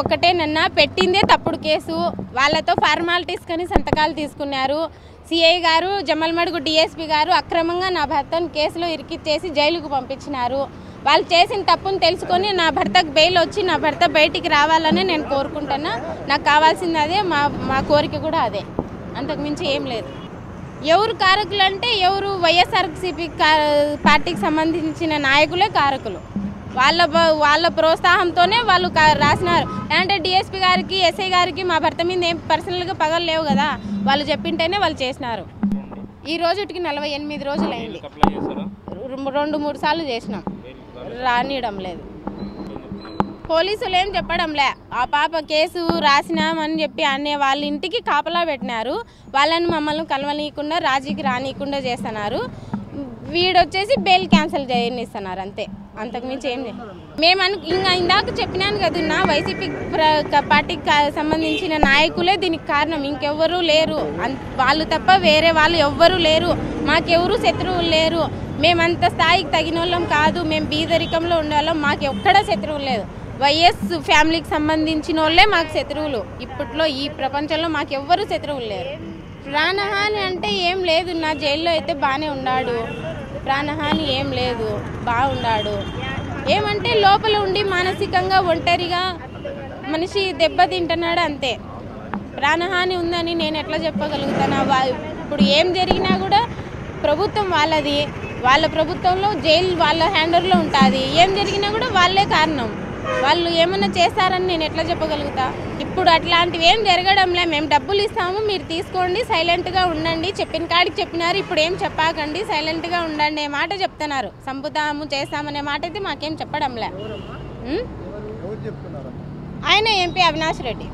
ఒకటేనన్నా, పెట్టిందే తప్పుడు కేసు. వాళ్ళతో ఫార్మాలిటీస్ కని సంతకాలు తీసుకున్నారు. సిఐ గారు, జమ్మలమడుగు డిఎస్పీ గారు అక్రమంగా నా భర్తను కేసులో ఇరికిచ్చేసి జైలుకు పంపించినారు. వాళ్ళు చేసిన తప్పును తెలుసుకొని నా భర్తకు బెయిల్ వచ్చి నా భర్త బయటికి రావాలని నేను కోరుకుంటున్నా. నాకు కావాల్సింది అదే, మా కోరిక కూడా అదే, అంతకుమించి ఏం లేదు. ఎవరు కారకులు అంటే ఎవరు వైఎస్ఆర్సీపీ పార్టీకి సంబంధించిన నాయకులే కారకులు. వాళ్ళ ప్రోత్సాహంతోనే వాళ్ళు రాసినారు. అంటే డిఎస్పీ గారికి, ఎస్ఐ గారికి మా భర్త మీద ఏం పర్సనల్గా పగలు లేవు కదా, వాళ్ళు చెప్పింటేనే వాళ్ళు చేసినారు. ఈ రోజుకి 48 రోజులు అయింది. 2-3 సార్లు చేసినాం, రానియడం లేదు. పోలీసులు ఏం చెప్పడంలే. ఆ పాప కేసు రాసినామని చెప్పి అనే వాళ్ళ ఇంటికి కాపలా పెట్టినారు. వాళ్ళని మమ్మల్ని కలవనీయకుండా, రాజీకి రానియకుండా చేస్తున్నారు. వీడొచ్చేసి బెయిల్ క్యాన్సిల్ చేయనిస్తున్నారు అంతే, అంతకుమించి ఏం లేదు. ఇంకా ఇందాక చెప్పినాను కదా, నా వైసీపీ పార్టీకి సంబంధించిన నాయకులే దీనికి కారణం, ఇంకెవ్వరూ లేరు. వాళ్ళు తప్ప వేరే వాళ్ళు ఎవ్వరూ లేరు. మాకెవరూ శత్రువులు లేరు. మేమంత స్థాయికి తగిన వాళ్ళం కాదు. మేము బీదరికంలో ఉండేవాళ్ళం. మాకు ఎక్కడా శత్రువులు లేదు. వైఎస్ ఫ్యామిలీకి సంబంధించిన వాళ్ళే మాకు శత్రువులు. ఇప్పట్లో ఈ ప్రపంచంలో మాకు ఎవ్వరూ శత్రువులు లేరు. ప్రాణహాని అంటే ఏం లేదు. నా జైల్లో అయితే బాగానే ఉన్నాడు. ప్రాణహాని ఏం లేదు, బాగున్నాడు. ఏమంటే లోపల ఉండి మానసికంగా ఒంటరిగా మనిషి దెబ్బతింటున్నాడు అంతే. ప్రాణహాని ఉందని నేను ఎట్లా చెప్పగలుగుతాను? ఇప్పుడు ఏం జరిగినా కూడా ప్రభుత్వం వాళ్ళది. వాళ్ళ ప్రభుత్వంలో జైలు వాళ్ళ హ్యాండర్లో ఉంటుంది. ఏం జరిగినా కూడా వాళ్ళే కారణం. వాళ్ళు ఏమన్నా చేస్తారని నేను ఎట్లా చెప్పగలుగుతా? ఇప్పుడు అట్లాంటివి ఏం జరగడంలే. మేము డబ్బులు ఇస్తాము, మీరు తీసుకోండి, సైలెంట్గా ఉండండి, చెప్పిన కాడికి చెప్పినారు, ఇప్పుడు ఏం చెప్పాకండి, సైలెంట్గా ఉండండి అనే మాట చెప్తున్నారు. చంపుతాము, చేస్తామనే మాట అయితే మాకేం చెప్పడంలే. ఆయన ఎంపీ అవినాష్ రెడ్డి.